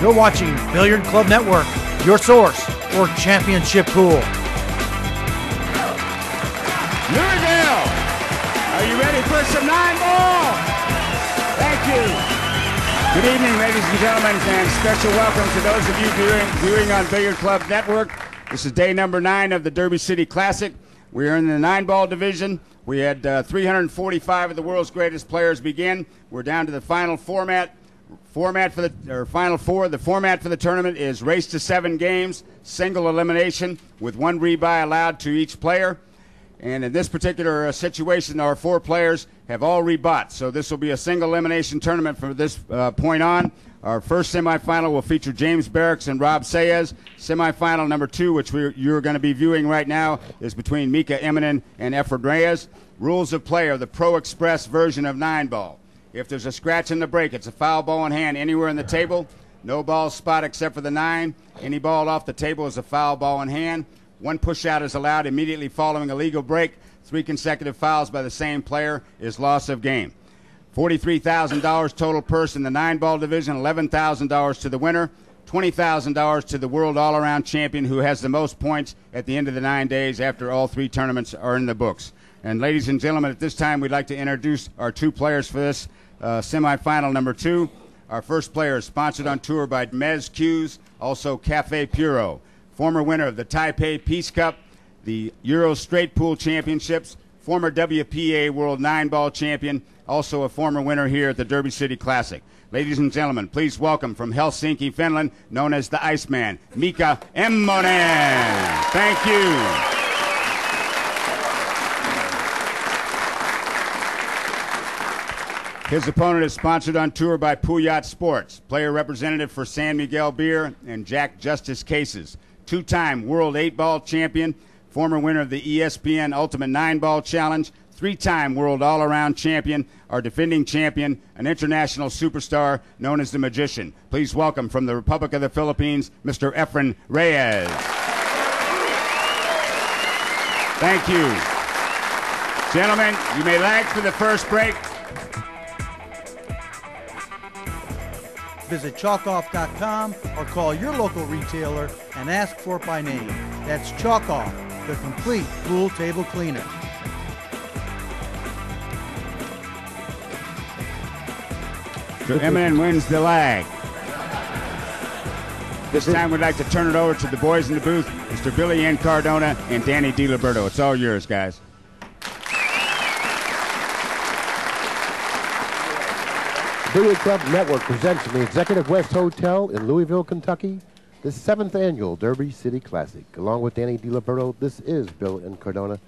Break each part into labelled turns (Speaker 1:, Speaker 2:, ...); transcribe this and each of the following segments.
Speaker 1: You're watching Billiard Club Network, your source for championship pool.
Speaker 2: Louisville, are you ready for some 9-ball? Thank you. Good evening, ladies and gentlemen, and special welcome to those of you viewing on Billiard Club Network. This is day number 9 of the Derby City Classic. We are in the 9-ball division. We had 345 of the world's greatest players begin. We're down to the final format. Final four. The format for the tournament is race to 7 games, single elimination with 1 rebuy allowed to each player. And in this particular situation, our 4 players have all rebought. So this will be a single elimination tournament from this point on. Our first semifinal will feature James Barracks and Rob Sayez. Semifinal number 2, which you're going to be viewing right now, is between Mika Immonen and Efren Reyes. Rules of play are the Pro Express version of 9-ball. If there's a scratch in the break, it's a foul ball in hand anywhere in the table. No ball spot except for the 9. Any ball off the table is a foul ball in hand. 1 push-out is allowed immediately following a legal break. 3 consecutive fouls by the same player is loss of game. $43,000 total purse in the 9-ball division, $11,000 to the winner, $20,000 to the world all-around champion who has the most points at the end of the 9 days after all 3 tournaments are in the books. And ladies and gentlemen, at this time we'd like to introduce our 2 players for this semifinal number 2. Our first player is sponsored on tour by Mez Q's, also Cafe Puro. Former winner of the Taipei Peace Cup, the Euro Straight Pool Championships, former WPA World 9-Ball Champion, also a former winner here at the Derby City Classic. Ladies and gentlemen, please welcome from Helsinki, Finland, known as the Iceman, Mika Immonen. Thank you. His opponent is sponsored on tour by Puyat Sports, player representative for San Miguel Beer and Jack Justice Cases. 2-time World 8-Ball Champion, former winner of the ESPN Ultimate 9-Ball Challenge, 3-time World All-Around Champion, our defending champion, an international superstar known as the Magician. Please welcome from the Republic of the Philippines, Mr. Efren Reyes. Thank you. Gentlemen, you may lag for the first break.
Speaker 1: Visit chalkoff.com or call your local retailer and ask for it by name. That's Chalk Off, the complete pool table cleaner.
Speaker 2: So Immonen wins the lag. This time we'd like to turn it over to the boys in the booth, Mr. Billy N. Cardona and Danny DiLiberto. It's all yours, guys.
Speaker 3: Billiard Club Network presents from the Executive West Hotel in Louisville, Kentucky, the 7th annual Derby City Classic. Along with Danny DiLiberto, this is Bill and Cardona.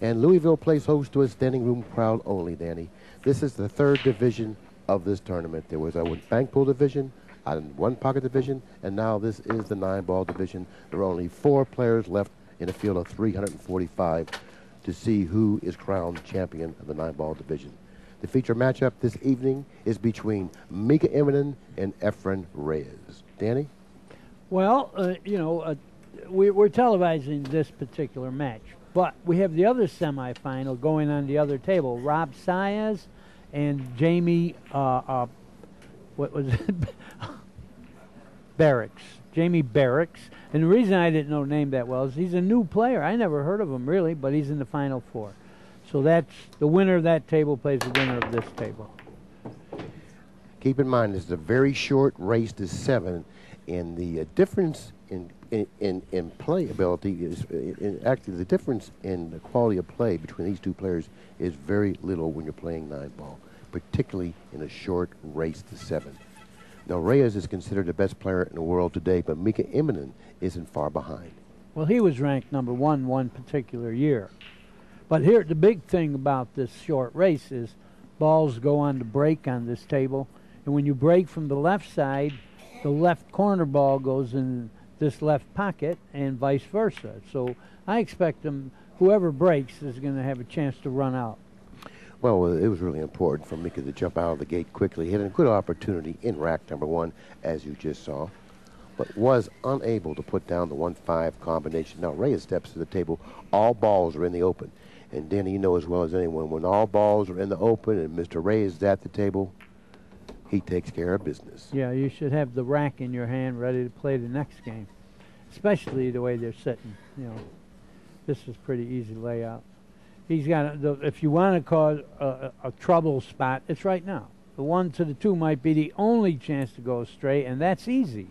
Speaker 3: And Louisville plays host to a standing room crowd only, Danny. This is the 3rd division of this tournament. There was a bank pool division, a 1-pocket division, and now this is the 9-ball division. There are only 4 players left in a field of 345 to see who is crowned champion of the 9-ball division. The feature matchup this evening is between Mika Immonen and Efren Reyes. Danny?
Speaker 4: Well, we're televising this particular match, but we have the other semifinal going on the other table. Rob Sayez and Jamie, what was it? Barracks. Jamie Barracks. And the reason I didn't know the name that well is he's a new player. I never heard of him, really, but he's in the Final 4. So that's the winner of that table plays the winner of this table.
Speaker 3: Keep in mind, this is a very short race to 7, and the difference in playability is actually the difference in the quality of play between these 2 players is very little when you're playing 9-ball, particularly in a short race to 7. Now, Reyes is considered the best player in the world today, but Mika Immonen isn't far behind.
Speaker 4: Well, he was ranked number 1 one particular year. But here, the big thing about this short race is balls go on to break on this table. And when you break from the left side, the left corner ball goes in this left pocket and vice versa. So I expect whoever breaks is going to have a chance to run out.
Speaker 3: Well, it was really important for Mika to jump out of the gate quickly. He had a good opportunity in rack number 1, as you just saw, but was unable to put down the 1-5 combination. Now, Reyes steps to the table. All balls are in the open. And Danny, you know as well as anyone, when all balls are in the open and Mr. Reyes is at the table, he takes care of business.
Speaker 4: Yeah, you should have the rack in your hand ready to play the next game, especially the way they're sitting. You know, this is pretty easy layout. He's got, if you want to cause a trouble spot, it's right now. The 1 to the 2 might be the only chance to go straight, and that's easy.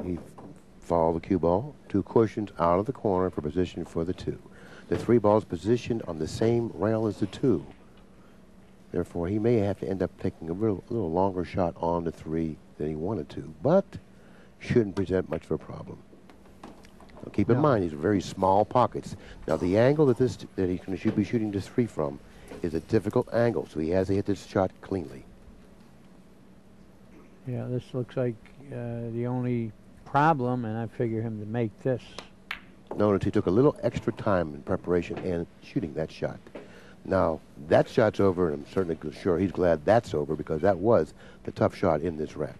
Speaker 3: He followed the cue ball, 2 cushions out of the corner for position for the 2. The 3 ball's positioned on the same rail as the 2. Therefore, he may have to end up taking a little longer shot on the 3 than he wanted to, but shouldn't present much of a problem. Now, keep in mind, these are very small pockets. Now, the angle that he should be shooting this 3 from is a difficult angle, so he has to hit this shot cleanly.
Speaker 4: Yeah, this looks like the only problem, and I figure him to make this.
Speaker 3: Notice he took a little extra time in preparation and shooting that shot. Now, that shot's over, and I'm certainly sure he's glad that's over because that was the tough shot in this rack.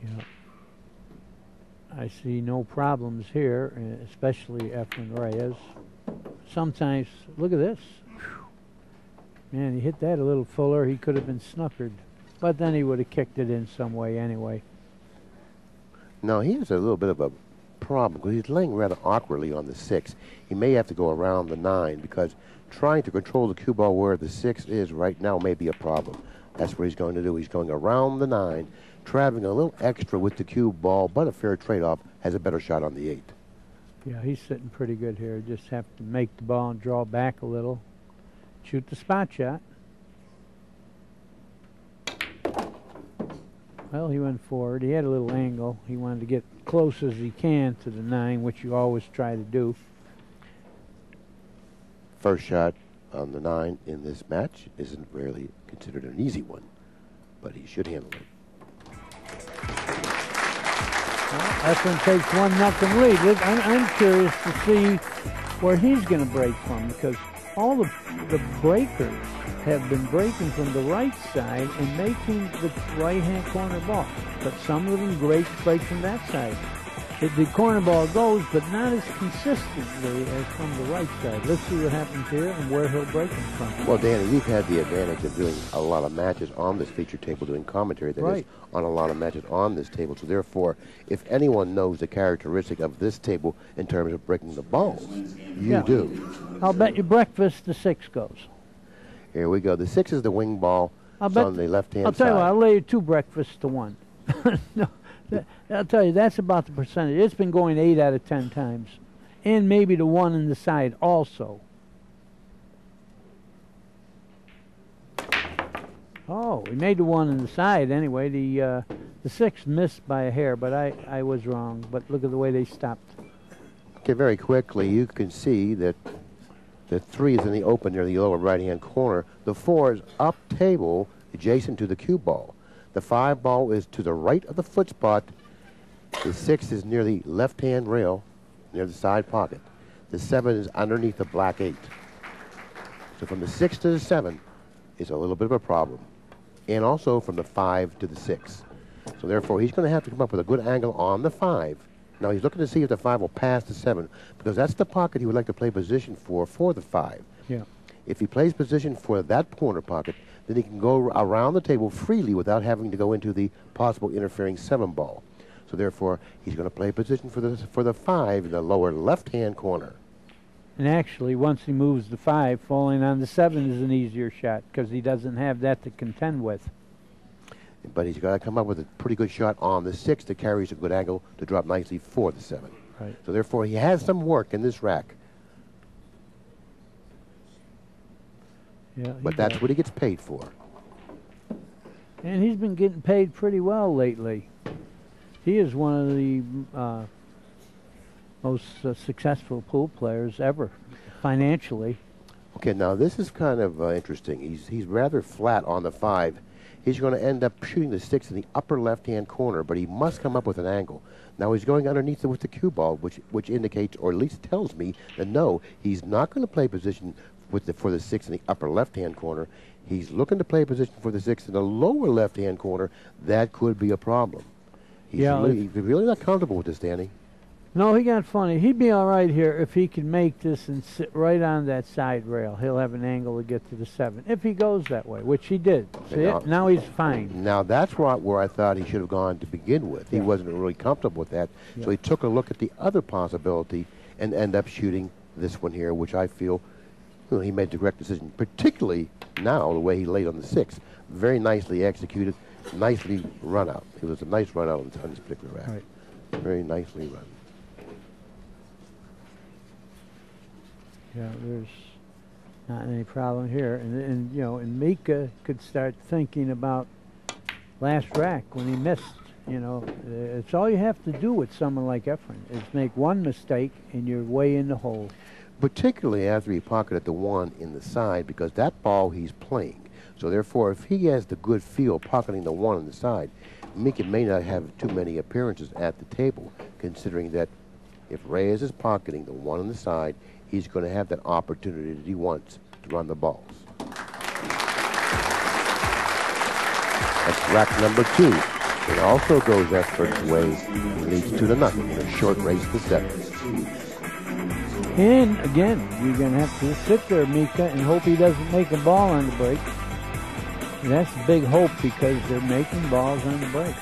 Speaker 4: Yeah. I see no problems here, especially Efren Reyes. Sometimes, look at this. Whew. Man, he hit that a little fuller. He could have been snookered. But then he would have kicked it in some way anyway.
Speaker 3: Now, he has a little bit of a problem because he's laying rather awkwardly on the 6. He may have to go around the 9 because trying to control the cue ball where the 6 is right now may be a problem. That's what he's going to do. He's going around the 9, traveling a little extra with the cue ball, but a fair trade-off, has a better shot on the 8.
Speaker 4: Yeah, he's sitting pretty good here. Just have to make the ball and draw back a little. Shoot the spot shot. Well, he went forward. He had a little angle. He wanted to get close as he can to the 9, which you always try to do.
Speaker 3: First shot on the 9 in this match isn't really considered an easy one, but he should handle it.
Speaker 4: Well, Efren takes 1-0 lead. I'm curious to see where he's going to break from because all the breakers have been breaking from the right side and making the right-hand corner ball. But some of them break from that side. The corner ball goes, but not as consistently as from the right side. Let's see what happens here and where he'll break them from.
Speaker 3: Well, Danny, we've had the advantage of doing a lot of matches on this feature table, doing commentary that is on a lot of matches on this table. So therefore, if anyone knows the characteristic of this table in terms of breaking the balls, you do.
Speaker 4: I'll bet you breakfast the 6 goes.
Speaker 3: Here we go. The 6 is the wing ball. It's on the left-hand side.
Speaker 4: I'll tell you what, I'll lay you 2 breakfasts to 1. No. I'll tell you, that's about the percentage. It's been going 8 out of 10 times. And maybe the 1 in the side also. Oh, we made the 1 in the side anyway. The 6 missed by a hair, but I was wrong. But look at the way they stopped.
Speaker 3: Okay, very quickly, you can see that the 3 is in the open near the lower right-hand corner. The 4 is up table adjacent to the cue ball. The 5 ball is to the right of the foot spot. The 6 is near the left-hand rail, near the side pocket. The 7 is underneath the black 8. So from the 6 to the 7 is a little bit of a problem. And also from the 5 to the 6. So therefore, he's going to have to come up with a good angle on the 5. Now he's looking to see if the 5 will pass the 7, because that's the pocket he would like to play position for the 5.
Speaker 4: Yeah.
Speaker 3: If he plays position for that corner pocket, then he can go around the table freely without having to go into the possible interfering 7 ball. So therefore, he's going to play position for the 5 in the lower left-hand corner.
Speaker 4: And actually, once he moves the 5, falling on the 7 is an easier shot because he doesn't have that to contend with.
Speaker 3: But he's got to come up with a pretty good shot on the 6 that carries a good angle to drop nicely for the 7.
Speaker 4: Right.
Speaker 3: So therefore, he has some work in this rack.
Speaker 4: Yeah,
Speaker 3: but that's what he gets paid for.
Speaker 4: And he's been getting paid pretty well lately. He is one of the most successful pool players ever, financially.
Speaker 3: Okay, now this is kind of interesting. He's rather flat on the 5. He's going to end up shooting the 6 in the upper left-hand corner, but he must come up with an angle. Now he's going underneath it with the cue ball, which indicates, or at least tells me, that no, he's not going to play position for the 6 in the upper left-hand corner. He's looking to play position for the 6 in the lower left-hand corner. That could be a problem. He's really not comfortable with this, Danny.
Speaker 4: No, he got funny. He'd be all right here if he could make this and sit right on that side rail. He'll have an angle to get to the 7 if he goes that way, which he did. See it? Now he's fine.
Speaker 3: Now that's where I thought he should have gone to begin with. He wasn't really comfortable with that, so he took a look at the other possibility and ended up shooting this one here, which I feel he made the correct decision, particularly now the way he laid on the 6. Very nicely executed, nicely run out. It was a nice run out on this particular rack.
Speaker 4: Right.
Speaker 3: Very nicely run.
Speaker 4: Yeah, there's not any problem here. And you know, and Mika could start thinking about last rack when he missed. You know, it's all you have to do with someone like Efren is make one mistake and you're way in the hole.
Speaker 3: Particularly after he pocketed the 1 in the side, because that ball he's playing. So therefore, if he has the good feel pocketing the 1 on the side, Mika may not have too many appearances at the table, considering that if Reyes is pocketing the 1 on the side, he's going to have that opportunity that he wants to run the balls. That's rack number 2. It also goes Efren's way and leads 2-0 in a short race to 7.
Speaker 4: And again, you're going to have to sit there, Mika, and hope he doesn't make a ball on the break. And that's a big hope because they're making balls on the break.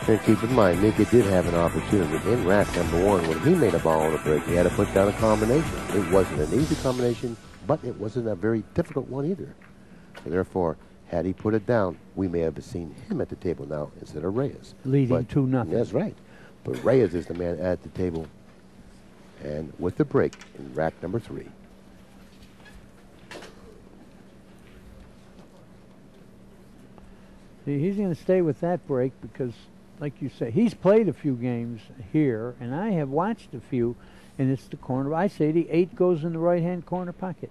Speaker 3: And keep in mind, Mika did have an opportunity in rack number 1 when he made a ball on the break. He had to put down a combination. It wasn't an easy combination, but it wasn't a very difficult one either. So therefore, had he put it down, we may have seen him at the table now instead of Reyes.
Speaker 4: Leading 2-0.
Speaker 3: That's right. But Reyes is the man at the table. And with the break in rack number 3.
Speaker 4: See, he's going to stay with that break because, like you say, he's played a few games here, and I have watched a few, and it's the corner. I say the 8 goes in the right-hand corner pocket.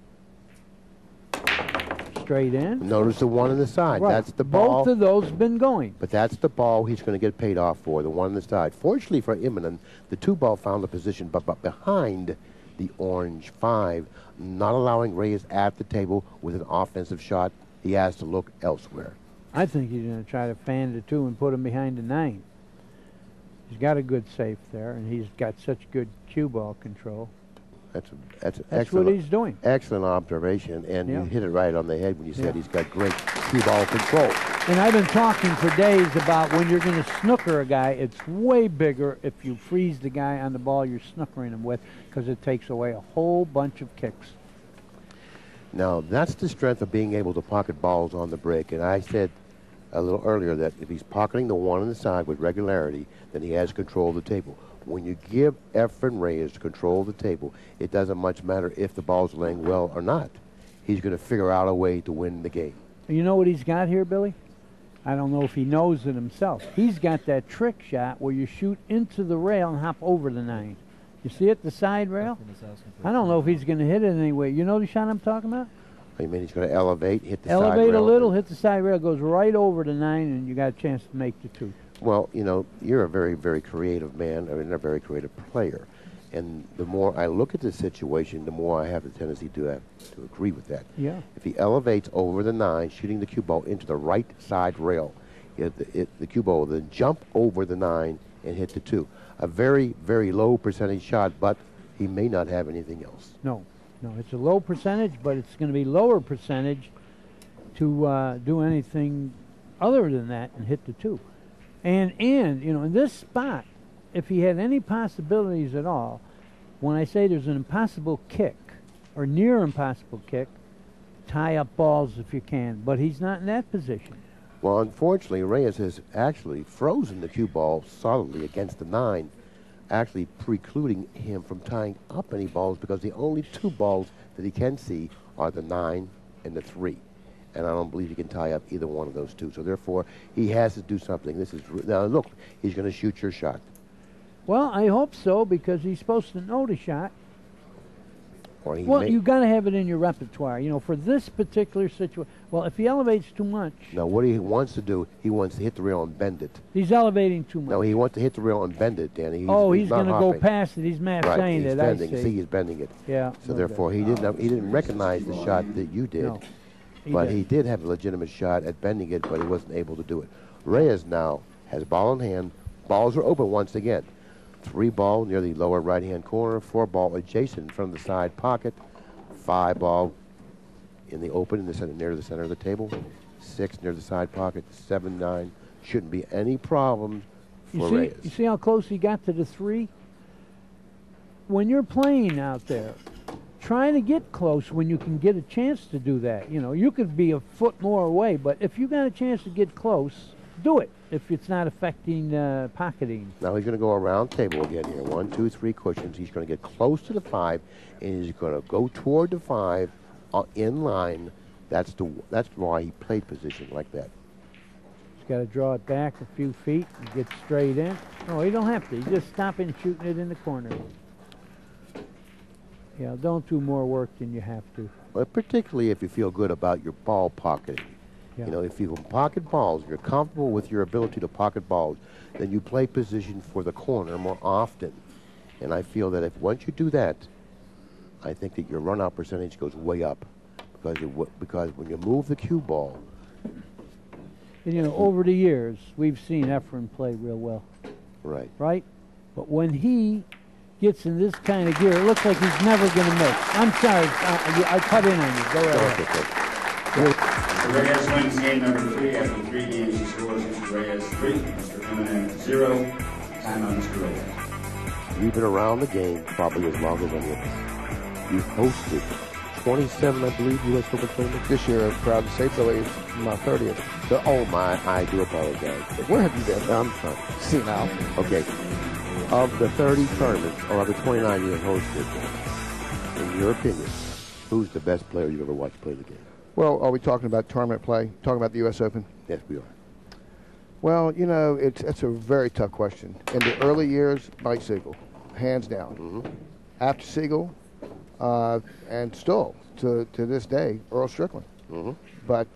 Speaker 4: Straight in.
Speaker 3: Notice the 1 on the side.
Speaker 4: Right.
Speaker 3: That's the ball.
Speaker 4: Both of those been going.
Speaker 3: But that's the ball he's going to get paid off for, the 1 on the side. Fortunately for Immonen, the 2 ball found a position but behind the orange 5, not allowing Reyes at the table with an offensive shot. He has to look elsewhere.
Speaker 4: I think he's going to try to fan the 2 and put him behind the 9. He's got a good safe there, and he's got such good cue ball control.
Speaker 3: That's
Speaker 4: what he's doing.
Speaker 3: Excellent observation, and you hit it right on the head when you said he's got great cue ball control.
Speaker 4: And I've been talking for days about when you're going to snooker a guy, it's way bigger if you freeze the guy on the ball you're snookering him with because it takes away a whole bunch of kicks.
Speaker 3: Now, that's the strength of being able to pocket balls on the break, and I said a little earlier that if he's pocketing the 1 on the side with regularity, then he has control of the table. When you give Efren Reyes control of the table, it doesn't much matter if the ball's laying well or not. He's going to figure out a way to win the game.
Speaker 4: You know what he's got here, Billy? I don't know if he knows it himself. He's got that trick shot where you shoot into the rail and hop over the 9. You see it, the side rail? I don't know if he's going to hit it anyway. You know the shot I'm talking about?
Speaker 3: I mean, he's going to elevate, hit the side rail.
Speaker 4: Elevate a little, hit the side rail, goes right over the 9, and you got a chance to make the 2.
Speaker 3: Well, you know, you're a very, very creative man, I mean, a very creative player. And the more I look at this situation, the more I have the tendency to agree with that.
Speaker 4: Yeah.
Speaker 3: If he elevates over the 9, shooting the cue ball into the right side rail, the cue ball will then jump over the 9 and hit the 2. A very, very low percentage shot, but he may not have anything else.
Speaker 4: No, it's a low percentage, but it's going to be lower percentage to do anything other than that and hit the 2. And you know, in this spot, if he had any possibilities at all, when I say there's an impossible kick or near impossible kick, tie up balls if you can, but he's not in that position.
Speaker 3: Well, unfortunately, Reyes has actually frozen the cue ball solidly against the 9, actually precluding him from tying up any balls because the only 2 balls that he can see are the 9 and the 3. And I don't believe he can tie up either one of those 2. So therefore, he has to do something. Now look, he's going to shoot your shot.
Speaker 4: Well, I hope so because he's supposed to know the shot.
Speaker 3: Or he
Speaker 4: well, you got to have it in your repertoire, you know, for this particular situation. Well, if he elevates too much.
Speaker 3: No, what he wants to do, he wants to hit the rail and bend it.
Speaker 4: He's elevating too much.
Speaker 3: No, he wants to hit the rail and bend it, Danny.
Speaker 4: He's going to go past it. He's mad saying
Speaker 3: he's
Speaker 4: it.
Speaker 3: Bending.
Speaker 4: I see.
Speaker 3: See, he's bending it.
Speaker 4: Yeah.
Speaker 3: So therefore, he didn't recognize the shot that you did.
Speaker 4: No,
Speaker 3: he did have a legitimate shot at bending it, but he wasn't able to do it. Reyes now has ball in hand. Balls are open once again. 3 ball near the lower right-hand corner, 4 ball adjacent from the side pocket, 5 ball in the open in the center, near the center of the table, 6 near the side pocket, 7, 9. Shouldn't be any problems for Reyes.
Speaker 4: You see how close he got to the 3? When you're playing out there, trying to get close when you can get a chance to do that. You know, you could be a foot more away, but if you got a chance to get close, do it if it's not affecting pocketing.
Speaker 3: Now he's going to go around table again here. 1, 2, 3 cushions. He's going to get close to the 5, and he's going to go toward the 5 in line. That's why he played position like that.
Speaker 4: He's got to draw it back a few feet and get straight in. No, you don't have to. You just stop it and shooting it in the corner. Yeah, don't do more work than you have to.
Speaker 3: Well, particularly if you feel good about your ball pocketing. Yeah. You know, if you can pocket balls, you're comfortable with your ability to pocket balls, then you play position for the corner more often. And I feel that if once you do that, I think that your run-out percentage goes way up because when you move the cue ball.
Speaker 4: And you know, over the years, we've seen Efren play real well.
Speaker 3: Right.
Speaker 4: Right? But when he gets in this kind of gear, it looks like he's never going to miss. I'm sorry, I cut in on you. Go ahead.
Speaker 2: Reyes wins game number 3. After 3 games, he scores Mr. Reyes 3, Mr. Eminem 0. Time on Mr. Reyes.
Speaker 3: You've been around the game probably as long as any of us. You've hosted 27, I believe, U.S. Open tournaments.
Speaker 5: This year, I'm proud to say, Billy, it's my 30th.
Speaker 3: So, oh my, I do apologize.
Speaker 5: Where have you been?
Speaker 3: I'm sorry.
Speaker 5: See now.
Speaker 3: Okay. Of the 30 tournaments, or of the 29 you have hosted, in your opinion, who's the best player you've ever watched play the game?
Speaker 5: Well, are we talking about tournament play? Talking about the U.S. Open?
Speaker 3: Yes, we are.
Speaker 5: Well, you know, it's a very tough question. In the early years, Mike Siegel, hands down.
Speaker 3: Mm-hmm.
Speaker 5: After Siegel, and still to this day, Earl Strickland.
Speaker 3: Mm-hmm.
Speaker 5: But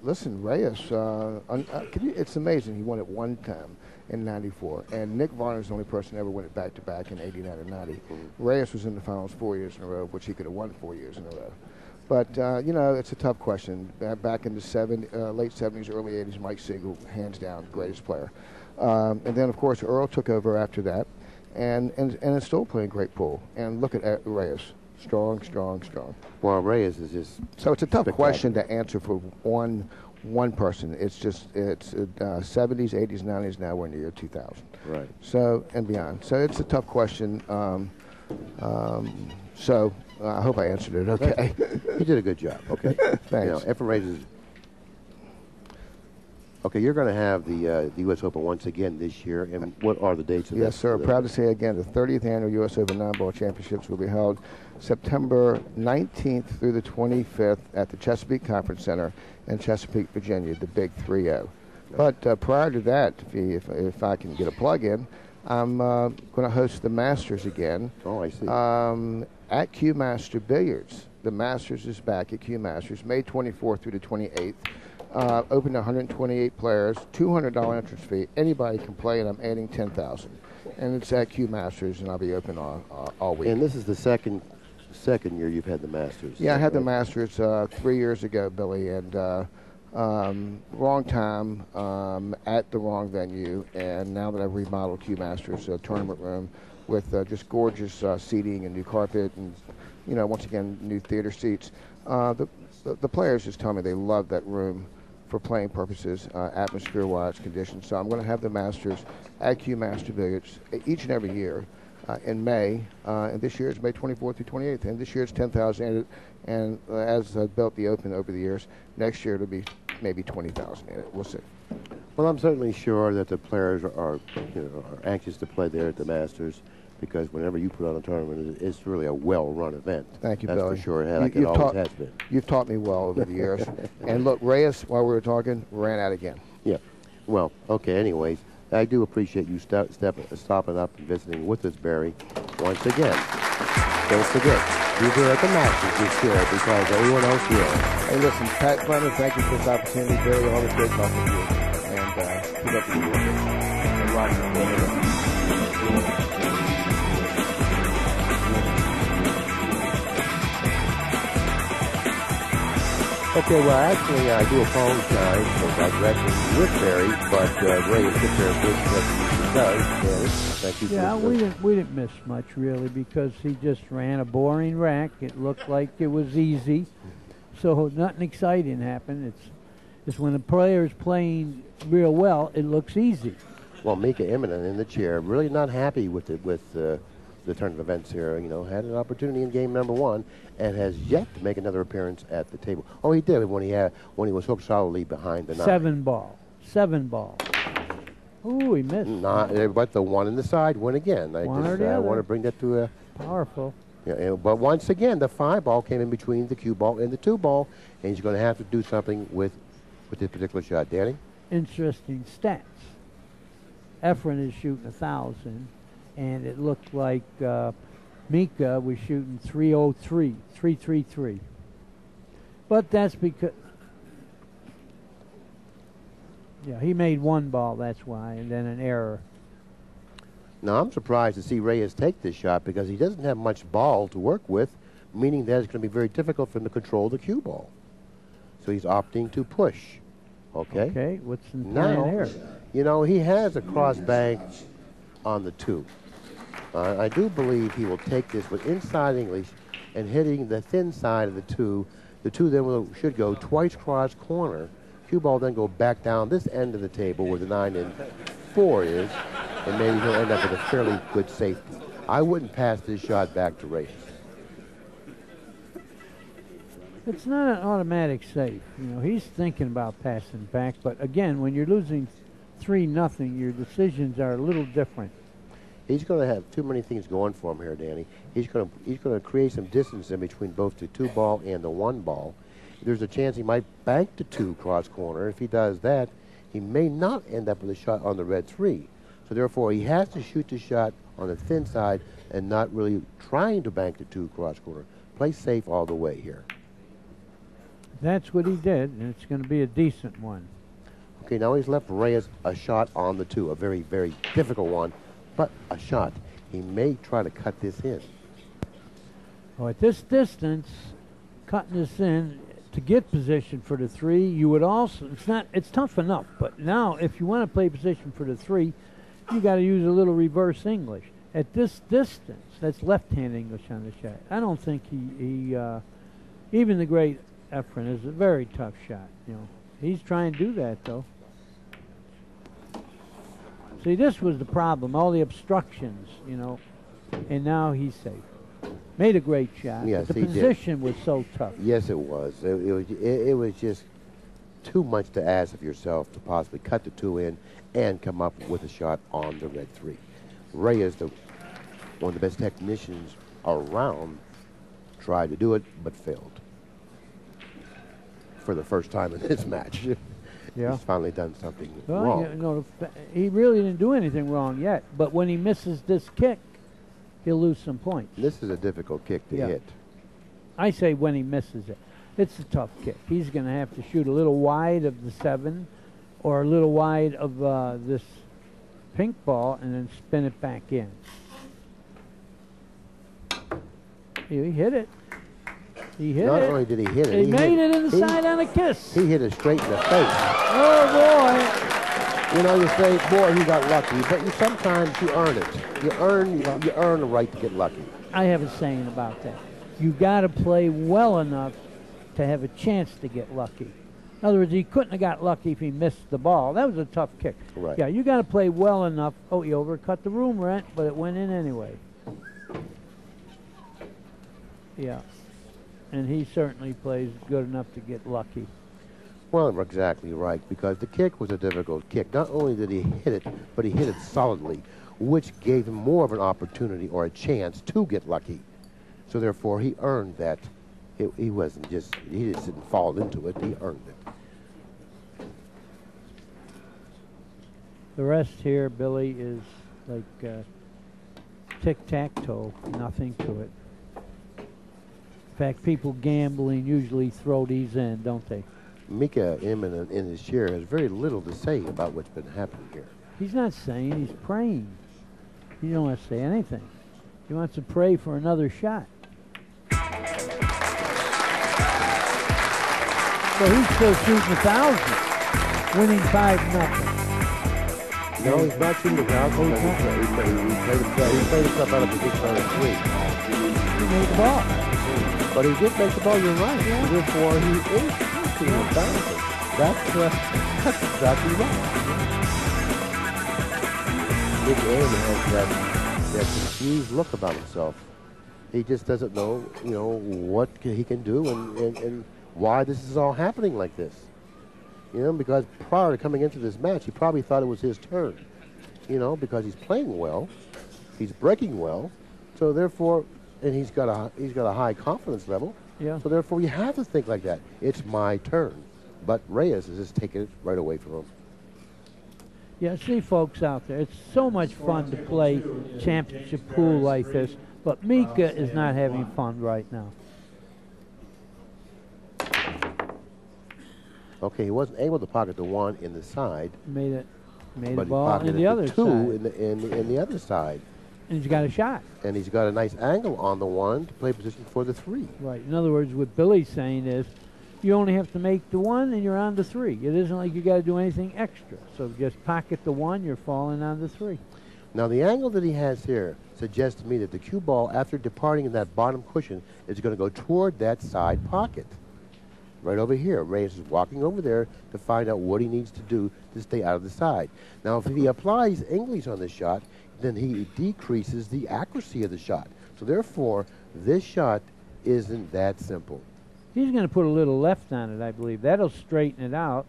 Speaker 5: listen, Reyes, it's amazing. He won it one time in '94, and Nick Varner's the only person to ever win it back-to-back in '89 and '90.
Speaker 3: Mm-hmm.
Speaker 5: Reyes was in the finals 4 years in a row, which he could have won 4 years in a row. But, you know, it's a tough question. Back in the late 70s, early 80s, Mike Siegel, hands down, greatest player. And then, of course, Earl took over after that, and is still playing great pool. And look at Reyes. Strong, strong, strong.
Speaker 3: Well, Reyes is just
Speaker 5: so it's a tough question to answer for one person. It's 70s, 80s, 90s. Now we're in the year 2000.
Speaker 3: Right.
Speaker 5: So and beyond. So it's a tough question. So I hope I answered it okay.
Speaker 3: You did a good job. Okay.
Speaker 5: Thanks.
Speaker 3: You know, Efren Reyes is. Okay, you're going to have the U.S. Open once again this year, and what are the dates of that?
Speaker 5: Yes, sir. Proud to say again, the 30th annual U.S. Open 9-ball championships will be held September 19th through the 25th at the Chesapeake Conference Center in Chesapeake, Virginia, the Big 3-0. But prior to that, if I can get a plug in, I'm going to host the Masters again.
Speaker 3: Oh, I see.
Speaker 5: At Q Master Billiards. The Masters is back at Q Masters, May 24th through the 28th. Open to 128 players, $200 entrance fee. Anybody can play, and I'm adding 10,000. And it's at Q Masters, and I'll be open all week.
Speaker 3: And this is the second year you've had the Masters.
Speaker 5: Yeah, I had the Masters 3 years ago, Billy, and wrong time at the wrong venue. And now that I've remodeled Q Masters tournament room with just gorgeous seating and new carpet, and once again new theater seats, the players just tell me they love that room for playing purposes, atmosphere-wise, conditions. So I'm going to have the Masters at Q Master Billiards each and every year in May, and this year it's May 24th through 28th, and this year it's 10,000. And as I built the Open over the years, next year it'll be maybe 20,000 in it. We'll see.
Speaker 3: Well, I'm certainly sure that the players are anxious to play there at the Masters, because whenever you put on a tournament, it's really a well-run event.
Speaker 5: Thank you,
Speaker 3: That's
Speaker 5: Billy.
Speaker 3: for sure, like it always has been.
Speaker 5: You've taught me well over the years. And look, Reyes, while we were talking, ran out again.
Speaker 3: Yeah. Well, okay, anyways, I do appreciate you stopping up and visiting with us, Barry, once again. Don't forget, you were at the Masters this year because everyone else will.
Speaker 5: Hey, listen, Pat Clement, thank you for this opportunity. Barry, always great talking to you. And keep up the good work. And Roger.
Speaker 3: Okay, well, actually, I do apologize for digressing with Barry, but Ray is sit there and wait what he does. Barry, thank you
Speaker 4: Yeah,
Speaker 3: for
Speaker 4: we didn't miss much really because he just ran a boring rack. It looked like it was easy, so nothing exciting happened. It's when a player's playing real well, it looks easy.
Speaker 3: Well, Mika Immonen in the chair, really not happy with the turn of events here. You know, had an opportunity in game number 1 and has yet to make another appearance at the table. Oh, he did when he was hooked solidly behind the 9.
Speaker 4: 7 ball. Ooh, he missed.
Speaker 3: But the 1 in the side went again. I want to bring that to a
Speaker 4: powerful.
Speaker 3: Yeah, but once again, the 5 ball came in between the cue ball and the 2 ball, and he's going to have to do something with this particular shot. Danny?
Speaker 4: Interesting stats. Efren is shooting 1,000, and it looked like Mika was shooting 303, 333. But that's because, yeah, he made 1 ball, that's why, and then an error.
Speaker 3: Now, I'm surprised to see Reyes take this shot because he doesn't have much ball to work with, meaning that it's going to be very difficult for him to control the cue ball. So he's opting to push. Okay,
Speaker 4: what's the plan here?
Speaker 3: You know, he has a cross bank on the 2. I do believe he will take this with inside English and hitting the thin side of the 2. The 2 then should go twice cross corner. Cue ball then go back down this end of the table where the 9 and 4 is, and maybe he'll end up with a fairly good safety. I wouldn't pass this shot back to Reyes.
Speaker 4: It's not an automatic save. You know, he's thinking about passing back, but again, when you're losing 3-0, your decisions are a little different.
Speaker 3: He's going to have too many things going for him here, Danny. He's going to create some distance in between both the 2 ball and the 1 ball. There's a chance he might bank the 2 cross corner. If he does that, he may not end up with a shot on the red 3. So therefore, he has to shoot the shot on the thin side and not really trying to bank the 2 cross corner. Play safe all the way here.
Speaker 4: That's what he did, and it's going to be a decent one.
Speaker 3: Okay, now he's left Reyes a shot on the 2, a very, very difficult one, but a shot. He may try to cut this in.
Speaker 4: Oh, at this distance, cutting this in to get position for the 3, you would also, it's tough enough, but now if you want to play position for the 3, you got to use a little reverse English. At this distance, that's left-hand English on the shot. I don't think he even the great Efren is a very tough shot. You know, he's trying to do that though. See, this was the problem, all the obstructions, you know, and now he's safe. Made a great shot.
Speaker 3: Yes,
Speaker 4: but the
Speaker 3: he
Speaker 4: position was so tough.
Speaker 3: Yes, it was. It was just too much to ask of yourself to possibly cut the 2 in and come up with a shot on the red 3. Reyes, one of the best technicians around, tried to do it but failed for the first time in this match.
Speaker 4: Yeah.
Speaker 3: He's finally done something
Speaker 4: well,
Speaker 3: wrong.
Speaker 4: You know, he really didn't do anything wrong yet, but when he misses this kick, he'll lose some points.
Speaker 3: This is a difficult kick to hit.
Speaker 4: I say when he misses it. It's a tough kick. He's going to have to shoot a little wide of the 7 or a little wide of this pink ball and then spin it back in. He hit it. He hit it.
Speaker 3: Not only did he hit it,
Speaker 4: he made it in the side on a kiss.
Speaker 3: He hit it straight in the face.
Speaker 4: Oh, boy.
Speaker 3: You know, you say, boy, he got lucky, but sometimes you earn it. You earn the right to get lucky.
Speaker 4: I have a saying about that. You got to play well enough to have a chance to get lucky. In other words, he couldn't have got lucky if he missed the ball. That was a tough kick.
Speaker 3: Right.
Speaker 4: Yeah, you got to play well enough. Oh, he overcut the room rent, but it went in anyway. Yeah. And he certainly plays good enough to get lucky.
Speaker 3: Well, you're exactly right, because the kick was a difficult kick. Not only did he hit it, but he hit it solidly, which gave him more of an opportunity or a chance to get lucky. So therefore, he earned that. He wasn't just, he just didn't fall into it, he earned it.
Speaker 4: The rest here, Billy, is like tic-tac-toe, nothing to it. In fact, people gambling usually throw these in, don't they?
Speaker 3: Mika Immonen in his chair has very little to say about what's been happening here.
Speaker 4: He's not saying, he's praying. He don't want to say anything. He wants to pray for another shot. So he's still shooting 1,000, winning 5-0.
Speaker 3: No, he's not shooting the ground. He played himself out of position on a 3.
Speaker 4: He made the ball.
Speaker 3: But he did make the ball, you're right. Yeah. Therefore, he is shooting 1,000. That's exactly right. Big Aaron has that confused look about himself. He just doesn't know, what he can do and why this is all happening like this. Because prior to coming into this match, he probably thought it was his turn. Because he's playing well, he's breaking well, so therefore, and he's got a high confidence level.
Speaker 4: Yeah.
Speaker 3: So therefore, you have to think like that. It's my turn. But Reyes is just taking it right away from him.
Speaker 4: Yeah, see, folks out there, it's so much fun to play championship pool like this, but Mika is not having fun right now.
Speaker 3: Okay, he wasn't able to pocket the 1 in the side.
Speaker 4: Made
Speaker 3: but
Speaker 4: a ball in the other
Speaker 3: 2
Speaker 4: side.
Speaker 3: in the other side.
Speaker 4: And he's got a shot.
Speaker 3: And he's got a nice angle on the 1 to play position for the 3.
Speaker 4: Right. In other words, what Billy's saying is, you only have to make the 1 and you're on the 3. It isn't like you got to do anything extra. So just pocket the 1, you're falling on the 3.
Speaker 3: Now the angle that he has here suggests to me that the cue ball, after departing in that bottom cushion, is going to go toward that side pocket. Right over here. Reyes is walking over there to find out what he needs to do to stay out of the side. Now if he applies English on this shot, then he decreases the accuracy of the shot. So therefore, this shot isn't that simple.
Speaker 4: He's going to put a little left on it, I believe. That'll straighten it out,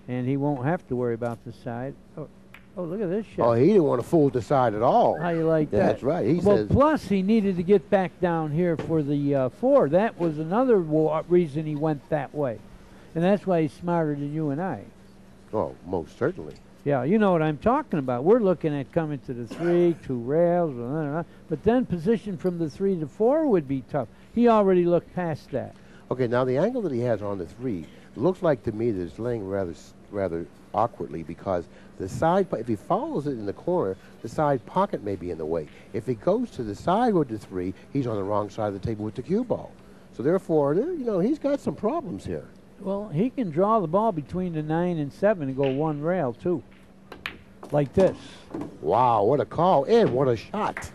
Speaker 4: and he won't have to worry about the side. Oh, look at this shot.
Speaker 3: Oh, he didn't want to fool the side at all.
Speaker 4: How you like that?
Speaker 3: That's right. He
Speaker 4: well,
Speaker 3: says,
Speaker 4: plus he needed to get back down here for the 4. That was another reason he went that way. And that's why he's smarter than you and I.
Speaker 3: oh, most certainly.
Speaker 4: Yeah, you know what I'm talking about. We're looking at coming to the 3, 2 rails, but then position from the 3 to 4 would be tough. He already looked past that.
Speaker 3: Okay, now the angle that he has on the 3 looks like to me that it's laying rather awkwardly because the side, if he follows it in the corner, the side pocket may be in the way. If he goes to the side with the 3, he's on the wrong side of the table with the cue ball. So therefore, he's got some problems here.
Speaker 4: Well, he can draw the ball between the 9 and 7 and go 1 rail, too. Like this.
Speaker 3: Wow, what a call, and what a shot.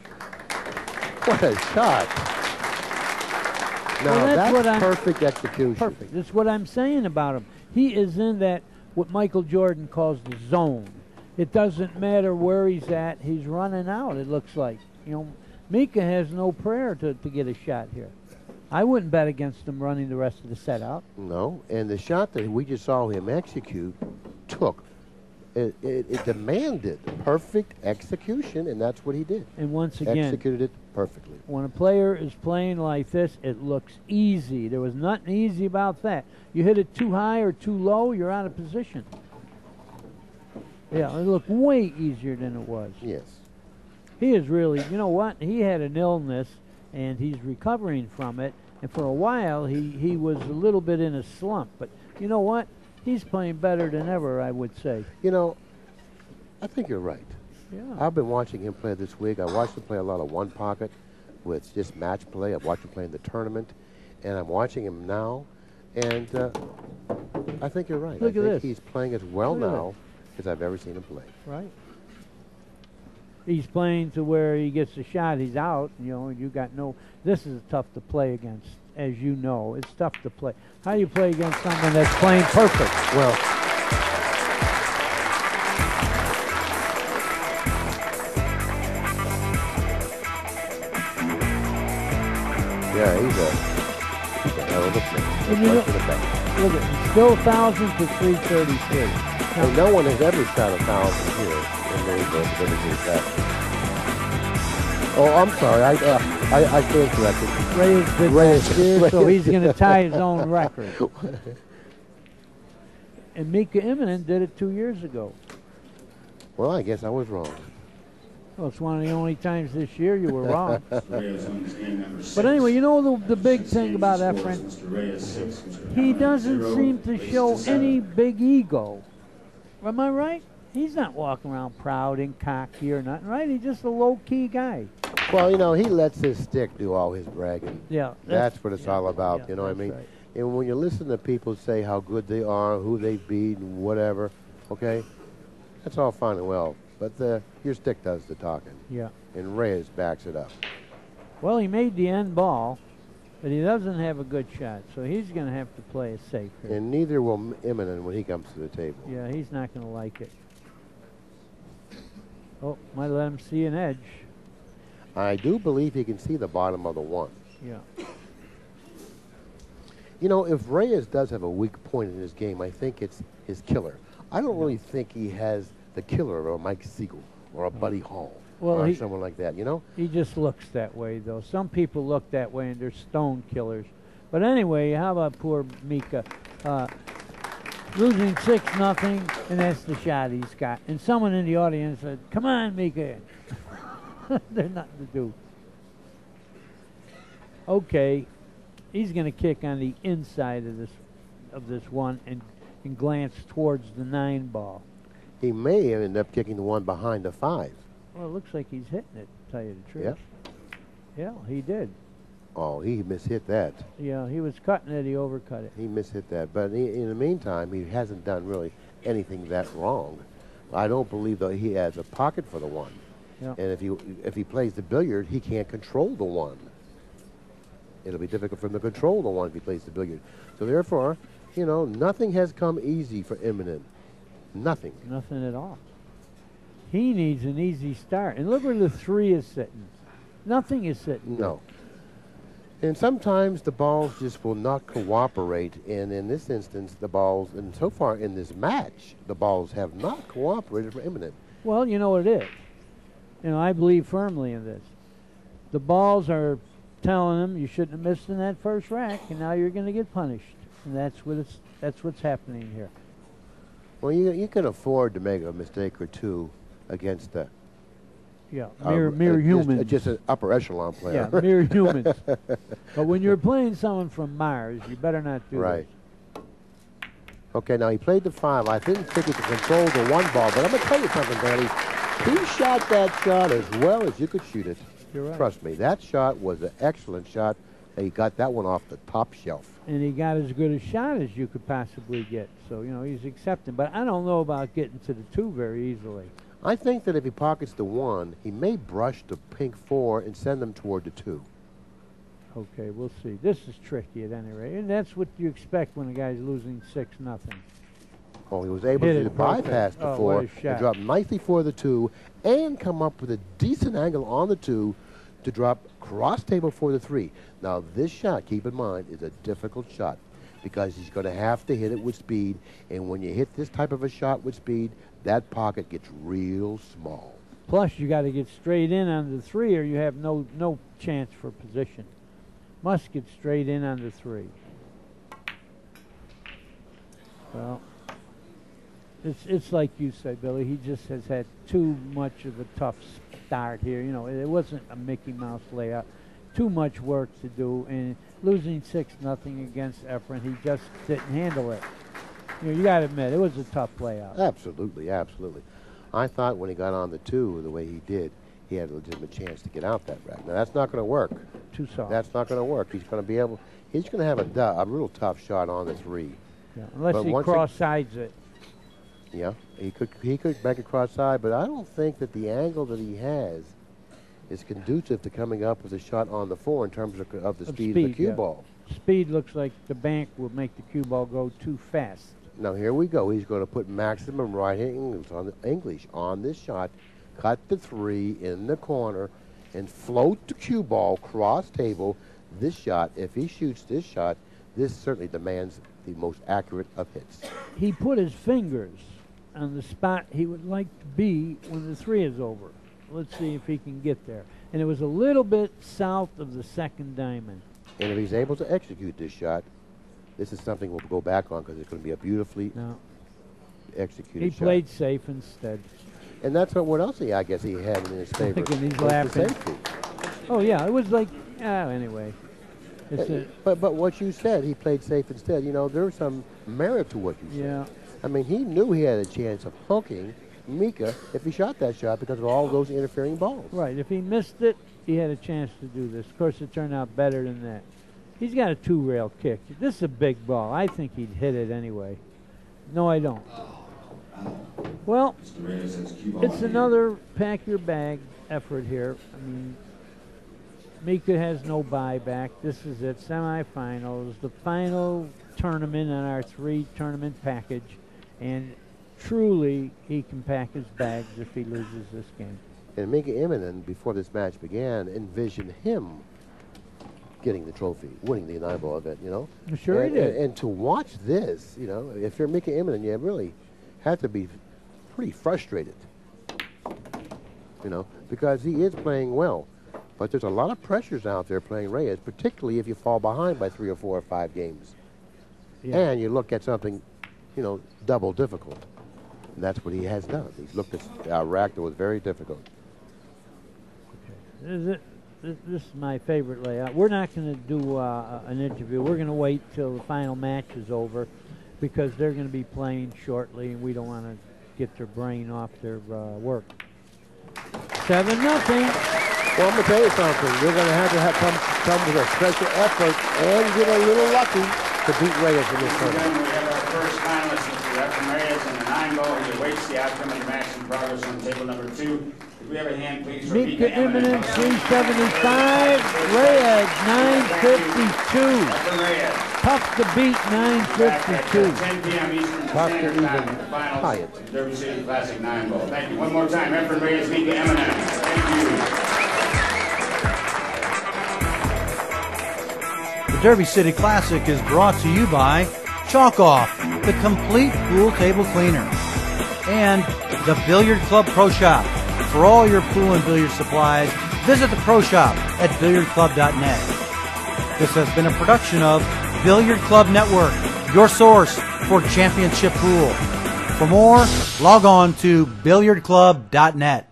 Speaker 3: What a shot. Now,
Speaker 4: well,
Speaker 3: that's perfect execution.
Speaker 4: Perfect. That's what I'm saying about him. He is in that, what Michael Jordan calls the zone. It doesn't matter where he's at. He's running out, it looks like. Mika has no prayer to get a shot here. I wouldn't bet against him running the rest of the set out.
Speaker 3: No, and the shot that we just saw him execute it demanded perfect execution, and that's what he did.
Speaker 4: And once again,
Speaker 3: executed it perfectly.
Speaker 4: When a player is playing like this, it looks easy. There was nothing easy about that. You hit it too high or too low, you're out of position. Yeah, it looked way easier than it was.
Speaker 3: Yes.
Speaker 4: He is really, you know what? He had an illness, and he's recovering from it. And for a while, he was a little bit in a slump. But you know what? He's playing better than ever, I would say.
Speaker 3: I think you're right.
Speaker 4: Yeah.
Speaker 3: I've been watching him play this week. I watched him play a lot of one pocket with just match play. I've watched him play in the tournament, and I'm watching him now, and I think you're right.
Speaker 4: Look at this.
Speaker 3: He's playing as well now as I've ever seen him play.
Speaker 4: Right. He's playing to where he gets a shot, he's out. You got no. This is tough to play against, as you know. It's tough to play. How do you play against someone that's playing perfect?
Speaker 3: Well, yeah, he's a hell of a player.
Speaker 4: Look at it. Still 1,000 to 333.
Speaker 3: And no one has ever shot 1,000 here in Louisville to get that. Oh, I'm sorry. I stand corrected.
Speaker 4: Reyes did that here, so he's going to tie his own record. And Mika Immonen did it 2 years ago.
Speaker 3: Well, I guess I was wrong.
Speaker 4: Well, it's one of the only times this year you were wrong. But anyway, the big thing about Efren, he doesn't seem to show any big ego. Am I right? He's not walking around proud and cocky or nothing, right? He's just a low-key guy.
Speaker 3: Well, he lets his stick do all his bragging.
Speaker 4: Yeah.
Speaker 3: That's what it's all about, you know what I mean?
Speaker 4: Right.
Speaker 3: And when you listen to people say how good they are, who they've beaten, whatever, okay, that's all fine and well. But your stick does the talking.
Speaker 4: Yeah.
Speaker 3: And Reyes backs it up.
Speaker 4: Well, he made the end ball, but he doesn't have a good shot, so he's going to have to play it safe here.
Speaker 3: And neither will Immonen when he comes to the table.
Speaker 4: Yeah, he's not going to like it. Oh, might let him see an edge.
Speaker 3: I do believe he can see the bottom of the 1.
Speaker 4: Yeah.
Speaker 3: You know, if Reyes does have a weak point in his game, I think it's his killer. I don't really think he has the killer of a Mike Siegel or a Buddy Hall or someone like that, you know?
Speaker 4: He just looks that way, though. Some people look that way, and they're stone killers. But anyway, how about poor Mika? Losing 6-0, and that's the shot he's got. And someone in the audience said, "Come on, Mika." There's nothing to do. Okay, he's going to kick on the inside of this one and glance towards the 9 ball.
Speaker 3: He may end up kicking the one behind the 5.
Speaker 4: Well, it looks like he's hitting it, to tell you the truth.
Speaker 3: Yep.
Speaker 4: Yeah, he did.
Speaker 3: Oh, he mishit that.
Speaker 4: Yeah, he was cutting it, he overcut it.
Speaker 3: He mishit that. But in the meantime, he hasn't done really anything that wrong. I don't believe, though, he has a pocket for the 1.
Speaker 4: Yeah.
Speaker 3: And if he plays the billiard, he can't control the 1. It'll be difficult for him to control the 1 if he plays the billiard. So therefore, you know, nothing has come easy for Immonen. Nothing.
Speaker 4: Nothing at all. He needs an easy start. And look where the 3 is sitting. Nothing is sitting.
Speaker 3: No. And sometimes the balls just will not cooperate. And in this instance, the balls, and so far in this match, the balls have not cooperated for Immonen.
Speaker 4: Well, you know what it is. You know, I believe firmly in this. The balls are telling him you shouldn't have missed in that first rack, and now you're going to get punished. And that's what's happening here.
Speaker 3: Well, you can afford to make a mistake or two against the
Speaker 4: mere humans.
Speaker 3: Just an upper echelon player.
Speaker 4: Yeah, mere humans. But when you're playing someone from Mars, you better not do
Speaker 3: right.
Speaker 4: this.
Speaker 3: Okay, now he played the 5. I didn't think he could control the 1 ball, but I'm going to tell you something, Danny. He shot that shot as well as you could shoot it.
Speaker 4: You're right.
Speaker 3: Trust me, that shot was an excellent shot. He got that one off the top shelf.
Speaker 4: And he got as good a shot as you could possibly get. So, you know, he's accepting. But I don't know about getting to the 2 very easily.
Speaker 3: I think that if he pockets the 1, he may brush the pink 4 and send them toward the 2.
Speaker 4: Okay, we'll see. This is tricky at any rate. And that's what you expect when a guy's losing 6-0.
Speaker 3: Oh, he was able to bypass the 4 and drop nicely for the 2 and come up with a decent angle on the 2 to drop cross table for the 3. Now, this shot, keep in mind, is a difficult shot because he's going to have to hit it with speed. And when you hit this type of a shot with speed, that pocket gets real small.
Speaker 4: Plus, you got to get straight in on the 3 or you have no chance for position. Must get straight in on the 3. Well, it's like you said, Billy. He just has had too much of a tough start here. You know, it wasn't a Mickey Mouse layout. Too much work to do, and losing 6-0 against Efren, he just didn't handle it. You know, you got to admit, it was a tough layout.
Speaker 3: Absolutely, absolutely. I thought when he got on the 2 the way he did, he had a legitimate chance to get out that rack. Now, that's not going to work.
Speaker 4: Too soft.
Speaker 3: That's not going to work. He's going to be able, he's going to have a real tough shot on the 3.
Speaker 4: Yeah, unless he cross-sides it.
Speaker 3: Yeah, he could make it cross-side, but I don't think that the angle that he has is conducive to coming up with a shot on the 4 in terms of the speed of the cue ball.
Speaker 4: Speed looks like the bank will make the cue ball go too fast.
Speaker 3: Now here we go. He's going to put maximum right-hand English on this shot, cut the 3 in the corner, and float the cue ball cross table. This shot, if he shoots this shot, this certainly demands the most accurate of hits.
Speaker 4: He put his fingers on the spot he would like to be when the 3 is over. Let's see if he can get there. And it was a little bit south of the 2nd diamond.
Speaker 3: And if he's able to execute this shot, this is something we'll go back on because it's going to be a beautifully executed shot.
Speaker 4: He played safe instead.
Speaker 3: And that's what else I guess he had in his favor.
Speaker 4: And he's laughing. Oh, yeah, it was like, anyway.
Speaker 3: But what you said, he played safe instead. You know, there's some merit to what you said.
Speaker 4: Yeah.
Speaker 3: I mean, he knew he had a chance of hooking Mika if he shot that shot because of all those interfering balls.
Speaker 4: Right. If he missed it, he had a chance to do this. Of course, it turned out better than that. He's got a 2-rail kick. This is a big ball. I think he'd hit it anyway. No, I don't. Well, it's another pack-your-bag effort here. I mean, Mika has no buyback. This is it, semifinals, the final tournament on our 3-tournament package, and truly he can pack his bags if he loses this game.
Speaker 3: And Mika Immonen, before this match began, envisioned him getting the trophy, winning the 9-ball event, you know?
Speaker 4: Sure he did.
Speaker 3: And to watch this, you know, if you're Mika Immonen, you really have to be pretty frustrated, you know, because he is playing well. But there's a lot of pressures out there playing Reyes, particularly if you fall behind by 3 or 4 or 5 games. Yeah. And you look at something, you know, double difficult. And that's what he has done. He's looked at a rack that was very difficult.
Speaker 4: Okay. This is my favorite layout. We're not going to do an interview. We're going to wait till the final match is over because they're going to be playing shortly, and we don't want to get their brain off their work. 7-0.
Speaker 3: Well, I'm going to tell you something. You're going to have come with a special effort and get a little lucky to beat Reyes in this tournament.
Speaker 2: We have our first finalist, Mr. Efren Reyes, in the 9-ball. He awaits the outcome of the match in progress on table number 2. Could we have a hand, please, for
Speaker 4: Mika Immonen, 375. Reyes, 952. Tough to beat, 952.
Speaker 2: 10 p.m. Eastern Standard Time in the finals of Derby City Classic 9-ball. Thank you. One more time, Efren Reyes, Mika Immonen. Thank you.
Speaker 1: The Derby City Classic is brought to you by Chalk Off, the complete pool table cleaner, and the Billiard Club Pro Shop. For all your pool and billiard supplies, visit the Pro Shop at billiardclub.net. This has been a production of Billiard Club Network, your source for championship pool. For more, log on to billiardclub.net.